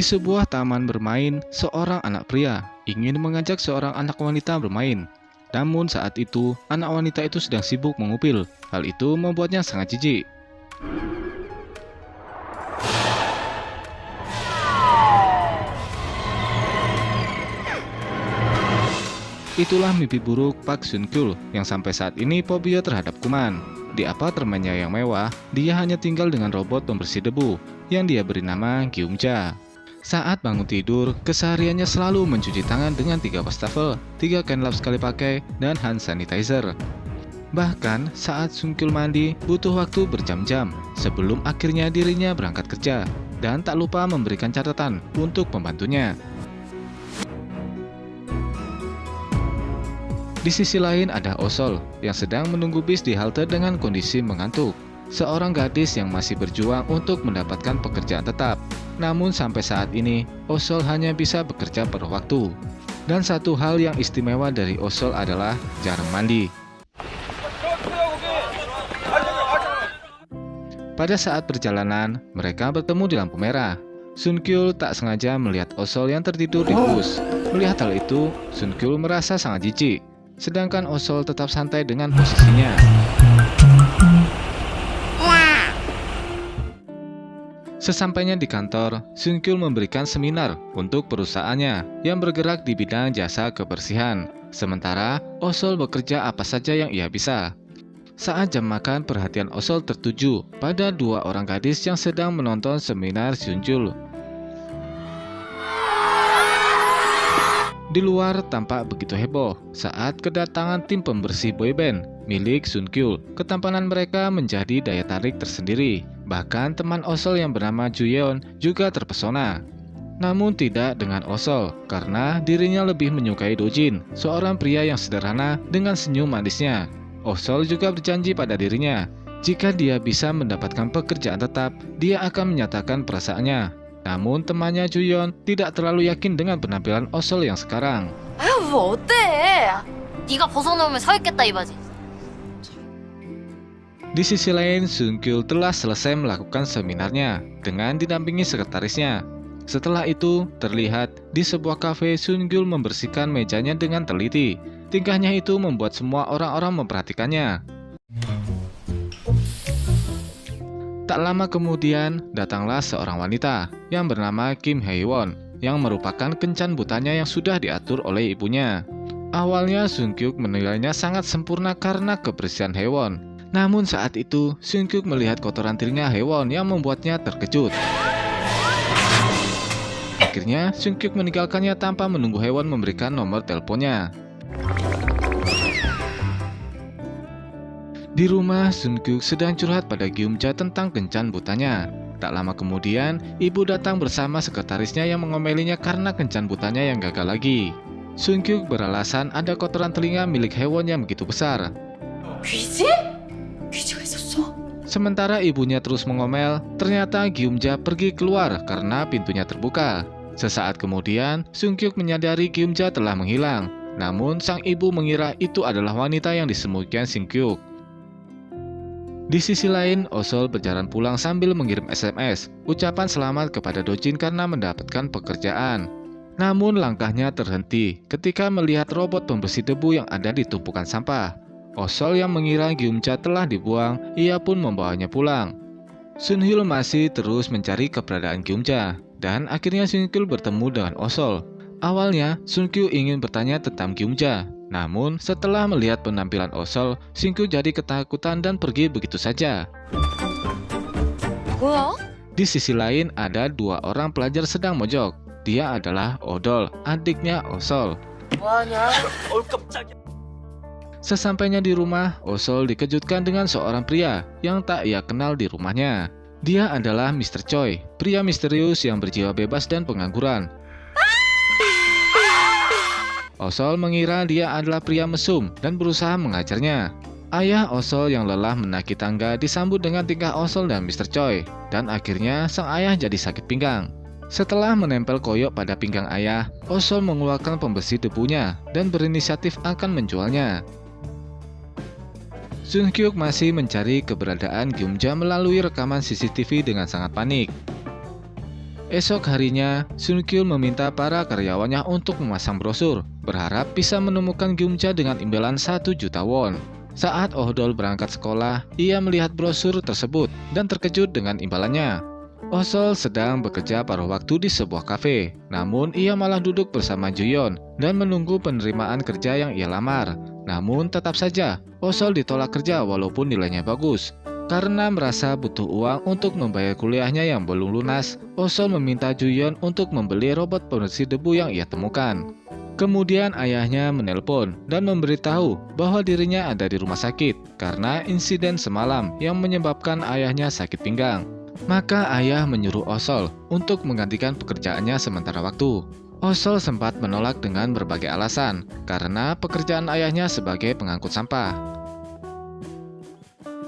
sebuah taman bermain, seorang anak pria ingin mengajak seorang anak wanita bermain. Namun saat itu, anak wanita itu sedang sibuk mengupil. Hal itu membuatnya sangat jijik. Itulah mimpi buruk Park Sun-kyul yang sampai saat ini fobia terhadap kuman. Di apartemennya yang mewah, dia hanya tinggal dengan robot pembersih debu yang dia beri nama Gyumja. Saat bangun tidur, kesehariannya selalu mencuci tangan dengan 3 wastafel, 3 kain lap sekali pakai, dan hand sanitizer. Bahkan saat Sun-kyul mandi, butuh waktu berjam-jam sebelum akhirnya dirinya berangkat kerja, dan tak lupa memberikan catatan untuk pembantunya. Di sisi lain ada Osol yang sedang menunggu bis di halte dengan kondisi mengantuk. Seorang gadis yang masih berjuang untuk mendapatkan pekerjaan tetap. Namun sampai saat ini, Osol hanya bisa bekerja per waktu. Dan satu hal yang istimewa dari Osol adalah jarang mandi. Pada saat perjalanan, mereka bertemu di lampu merah. Sun-kyul tak sengaja melihat Osol yang tertidur di bus. Melihat hal itu, Sun-kyul merasa sangat jijik. Sedangkan Osol tetap santai dengan posisinya. Sesampainya di kantor, Sun-kyul memberikan seminar untuk perusahaannya yang bergerak di bidang jasa kebersihan. Sementara Osol bekerja apa saja yang ia bisa. Saat jam makan, perhatian Osol tertuju pada 2 orang gadis yang sedang menonton seminar Sun-kyul. Di luar tampak begitu heboh saat kedatangan tim pembersih boyband milik Sun-kyul. Ketampanan mereka menjadi daya tarik tersendiri. Bahkan teman Osol yang bernama Juyeon juga terpesona. Namun tidak dengan Osol, karena dirinya lebih menyukai Dojin, seorang pria yang sederhana dengan senyum manisnya. Osol juga berjanji pada dirinya, jika dia bisa mendapatkan pekerjaan tetap, dia akan menyatakan perasaannya. Namun temannya Juyeon tidak terlalu yakin dengan penampilan Osol yang sekarang. 아유 뭐 어때? 네가 벗어놓으면 서 있겠다 이거지. Di sisi lain, Sun-kyul telah selesai melakukan seminarnya dengan didampingi sekretarisnya. Setelah itu, terlihat di sebuah kafe Sun-kyul membersihkan mejanya dengan teliti. Tingkahnya itu membuat semua orang-orang memperhatikannya. Tak lama kemudian, datanglah seorang wanita yang bernama Kim Hae-won yang merupakan kencan butanya yang sudah diatur oleh ibunya. Awalnya Sun-kyul menilainya sangat sempurna karena kebersihan Hae-won. Namun saat itu, Sun-kyul melihat kotoran telinga Hae-won yang membuatnya terkejut. Akhirnya, Sun-kyul meninggalkannya tanpa menunggu Hae-won memberikan nomor teleponnya. Di rumah, Sun-kyul sedang curhat pada Gyumja tentang kencan butanya. Tak lama kemudian, ibu datang bersama sekretarisnya yang mengomelinya karena kencan butanya yang gagal lagi. Sun-kyul beralasan ada kotoran telinga milik Hae-won yang begitu besar. 귀지? 귀지가 있었어? Sementara ibunya terus mengomel, ternyata Gyumja pergi keluar karena pintunya terbuka. Sesaat kemudian, Sun-kyul menyadari Gyumja telah menghilang. Namun sang ibu mengira itu adalah wanita yang disembunyikan Sun-kyul. Di sisi lain, Osol berjalan pulang sambil mengirim SMS, ucapan selamat kepada Dojin karena mendapatkan pekerjaan. Namun langkahnya terhenti ketika melihat robot pembersih debu yang ada di tumpukan sampah. Osol yang mengira Gyumja telah dibuang, ia pun membawanya pulang. Sun-hyul masih terus mencari keberadaan Gyumja, dan akhirnya Sun-kyul bertemu dengan Osol. Awalnya, Sun-kyul ingin bertanya tentang Gyumja. Namun, setelah melihat penampilan Osol, Sun-kyul jadi ketakutan dan pergi begitu saja. 뭐야? Di sisi lain, ada 2 orang pelajar sedang mojok. Dia adalah Odol, adiknya Osol. 뭐하냐? Sesampainya di rumah, Osol dikejutkan dengan seorang pria yang tak ia kenal di rumahnya. Dia adalah Mr. Choi, pria misterius yang berjiwa bebas dan pengangguran. Osol mengira dia adalah pria mesum dan berusaha mengajarnya. Ayah Osol yang lelah menaiki tangga disambut dengan tingkah Osol dan Mr. Choi, dan akhirnya sang ayah jadi sakit pinggang. Setelah menempel koyok pada pinggang ayah, Osol mengeluarkan pembersih debunya dan berinisiatif akan menjualnya. Sun-kyul masih mencari keberadaan Gyumja melalui rekaman CCTV dengan sangat panik. Esok harinya, Sun Kyul meminta para karyawannya untuk memasang brosur, berharap bisa menemukan Gyumja dengan imbalan 1 juta won. Saat Ohdol berangkat sekolah, ia melihat brosur tersebut dan terkejut dengan imbalannya. Osol sedang bekerja paruh waktu di sebuah kafe, namun ia malah duduk bersama Juyeon dan menunggu penerimaan kerja yang ia lamar. Namun tetap saja, Osol ditolak kerja walaupun nilainya bagus. Karena merasa butuh uang untuk membayar kuliahnya yang belum lunas, Osol meminta Juyeon untuk membeli robot pembersih debu yang ia temukan. Kemudian ayahnya menelpon dan memberitahu bahwa dirinya ada di rumah sakit karena insiden semalam yang menyebabkan ayahnya sakit pinggang. Maka ayah menyuruh Osol untuk menggantikan pekerjaannya sementara waktu. Osol sempat menolak dengan berbagai alasan karena pekerjaan ayahnya sebagai pengangkut sampah.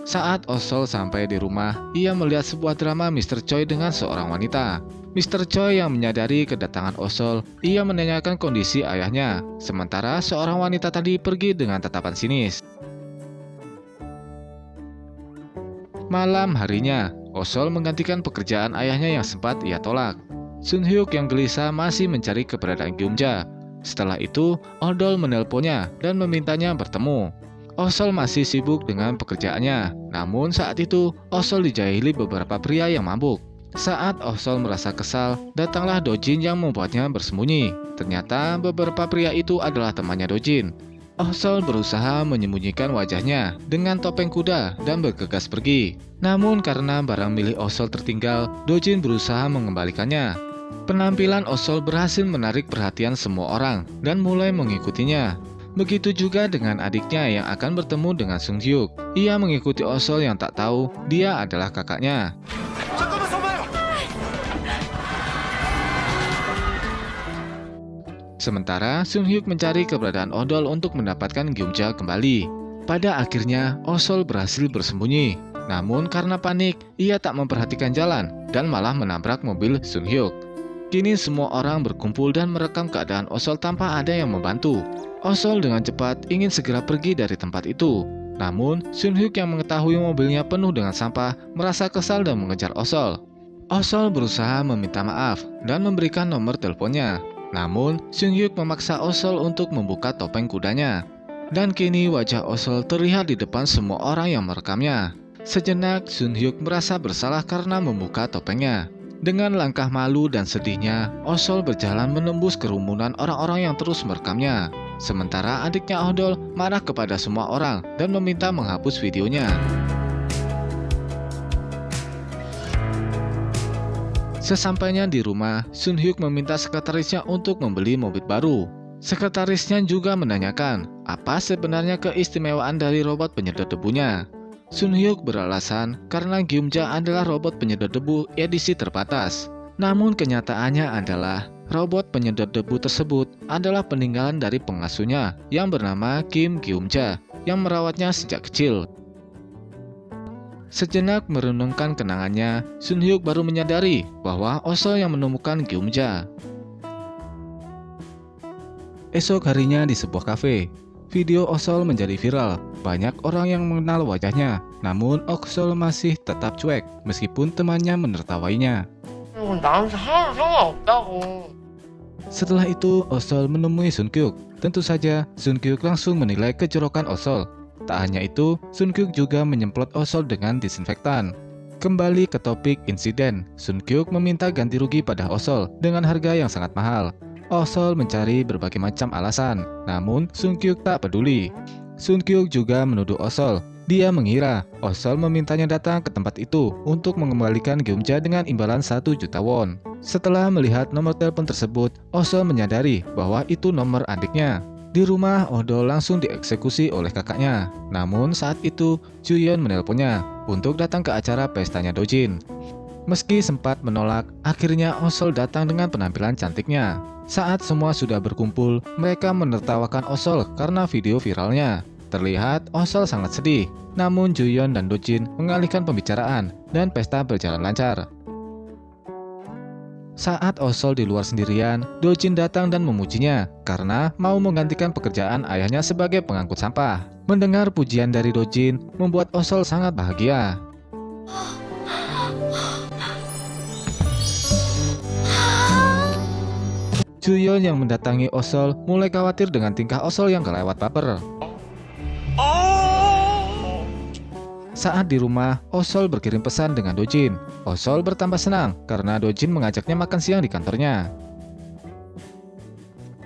Saat Osol sampai di rumah, ia melihat sebuah drama Mr. Choi dengan seorang wanita. Mr. Choi yang menyadari kedatangan Osol, ia menanyakan kondisi ayahnya, sementara seorang wanita tadi pergi dengan tatapan sinis. Malam harinya, Osol menggantikan pekerjaan ayahnya yang sempat ia tolak. Sun Hyuk yang gelisah masih mencari keberadaan Gyumja. Setelah itu, Ohdol menelponnya dan memintanya bertemu. Osol masih sibuk dengan pekerjaannya, namun saat itu Osol dijahili beberapa pria yang mabuk. Saat Osol merasa kesal, datanglah Dojin yang membuatnya bersembunyi. Ternyata beberapa pria itu adalah temannya Dojin. Osol berusaha menyembunyikan wajahnya dengan topeng kuda dan bergegas pergi. Namun karena barang milik Osol tertinggal, Dojin berusaha mengembalikannya. Penampilan Osol berhasil menarik perhatian semua orang dan mulai mengikutinya. Begitu juga dengan adiknya yang akan bertemu dengan Sung Hyuk. Ia mengikuti Osol yang tak tahu dia adalah kakaknya. Sementara Sung Hyuk mencari keberadaan Ohdol untuk mendapatkan Gyumja kembali. Pada akhirnya Osol berhasil bersembunyi. Namun karena panik, ia tak memperhatikan jalan dan malah menabrak mobil Sung Hyuk. Kini semua orang berkumpul dan merekam keadaan Osol tanpa ada yang membantu. Osol dengan cepat ingin segera pergi dari tempat itu. Namun, Sun Hyuk yang mengetahui mobilnya penuh dengan sampah merasa kesal dan mengejar Osol. Osol berusaha meminta maaf dan memberikan nomor teleponnya. Namun, Sun Hyuk memaksa Osol untuk membuka topeng kudanya. Dan kini wajah Osol terlihat di depan semua orang yang merekamnya. Sejenak, Sun Hyuk merasa bersalah karena membuka topengnya. Dengan langkah malu dan sedihnya, Osol berjalan menembus kerumunan orang-orang yang terus merekamnya. Sementara adiknya Ohdol marah kepada semua orang dan meminta menghapus videonya. Sesampainya di rumah, Sun Hyuk meminta sekretarisnya untuk membeli mobil baru. Sekretarisnya juga menanyakan apa sebenarnya keistimewaan dari robot penyedot debunya. Sun Hyuk beralasan karena Gyumja adalah robot penyedot debu edisi terbatas. Namun kenyataannya adalah robot penyedot debu tersebut adalah peninggalan dari pengasuhnya yang bernama Kim Gyumja yang merawatnya sejak kecil. Sejenak merenungkan kenangannya, Sun Hyuk baru menyadari bahwa Osol yang menemukan Gyumja. Esok harinya di sebuah kafe, video Osol menjadi viral. Banyak orang yang mengenal wajahnya, namun Osol masih tetap cuek meskipun temannya menertawainya. Setelah itu, Osol menemui Sun Kyuk. Tentu saja, Sun Kyuk langsung menilai kejorokan Osol. Tak hanya itu, Sun Kyuk juga menyemprot Osol dengan disinfektan. Kembali ke topik insiden, Sun Kyuk meminta ganti rugi pada Osol dengan harga yang sangat mahal. Osol mencari berbagai macam alasan, namun Sun Kyuk tak peduli. Sun Kyuk juga menuduh Osol. Dia mengira Osol memintanya datang ke tempat itu untuk mengembalikan Gyumja dengan imbalan 1 juta won. Setelah melihat nomor telepon tersebut, Osol menyadari bahwa itu nomor adiknya. Di rumah, Ohdol langsung dieksekusi oleh kakaknya. Namun saat itu, Juyeon menelponnya untuk datang ke acara pestanya Dojin. Meski sempat menolak, akhirnya Osol datang dengan penampilan cantiknya. Saat semua sudah berkumpul, mereka menertawakan Osol karena video viralnya. Terlihat Osol sangat sedih, namun Juyeon dan Dojin mengalihkan pembicaraan dan pesta berjalan lancar. Saat Osol di luar sendirian, Dojin datang dan memujinya karena mau menggantikan pekerjaan ayahnya sebagai pengangkut sampah. Mendengar pujian dari Dojin membuat Osol sangat bahagia. Juyeon yang mendatangi Osol mulai khawatir dengan tingkah Osol yang kelewat baper. Saat di rumah, Osol berkirim pesan dengan Dojin. Osol bertambah senang karena Dojin mengajaknya makan siang di kantornya.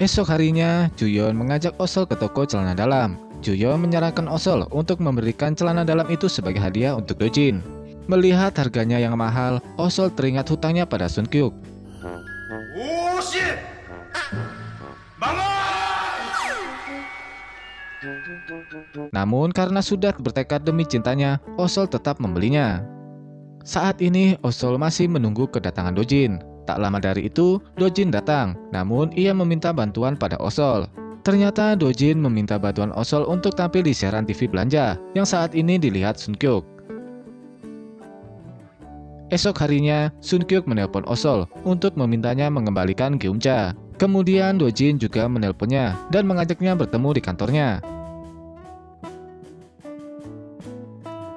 Esok harinya, Juyeon mengajak Osol ke toko celana dalam. Juyeon menyarankan Osol untuk memberikan celana dalam itu sebagai hadiah untuk Dojin. Melihat harganya yang mahal, Osol teringat hutangnya pada Sunkyuk. Namun karena sudah bertekad demi cintanya, Osol tetap membelinya. Saat ini Osol masih menunggu kedatangan Dojin. Tak lama dari itu, Dojin datang, namun ia meminta bantuan pada Osol. Ternyata Dojin meminta bantuan Osol untuk tampil di siaran TV belanja yang saat ini dilihat Sunkyuk. Esok harinya, Sunkyuk menelpon Osol untuk memintanya mengembalikan Geumja. Kemudian Dojin juga menelponnya dan mengajaknya bertemu di kantornya.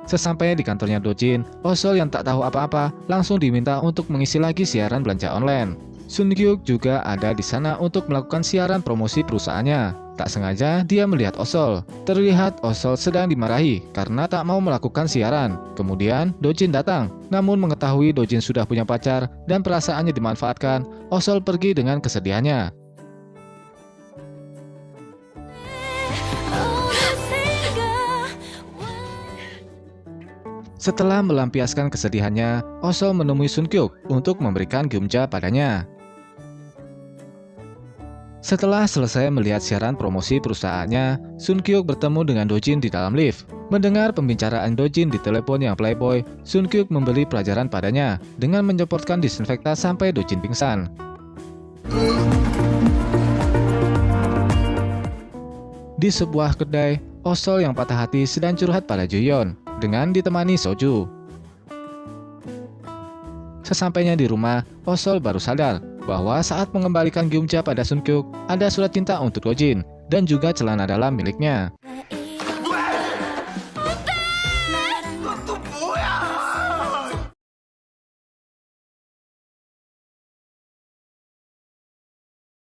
Sesampainya di kantornya Dojin, Osol yang tak tahu apa-apa langsung diminta untuk mengisi lagi siaran belanja online. Sunkyuk juga ada di sana untuk melakukan siaran promosi perusahaannya. Tak sengaja dia melihat Osol. Terlihat Osol sedang dimarahi karena tak mau melakukan siaran. Kemudian Dojin datang, namun mengetahui Dojin sudah punya pacar dan perasaannya dimanfaatkan, Osol pergi dengan kesedihannya. Setelah melampiaskan kesedihannya, Osol menemui Sunkyuk untuk memberikan Geumja padanya. Setelah selesai melihat siaran promosi perusahaannya, Sunkyuk bertemu dengan Dojin di dalam lift. Mendengar pembicaraan Dojin di telepon yang playboy, Sunkyuk memberi pelajaran padanya dengan menyemprotkan disinfektan sampai Dojin pingsan. Di sebuah kedai, Osol yang patah hati sedang curhat pada Juyeon dengan ditemani Soju. Sesampainya di rumah, Osol baru sadar bahwa saat mengembalikan Geumja pada Sunkyuk, ada surat cinta untuk Dojin dan juga celana dalam miliknya.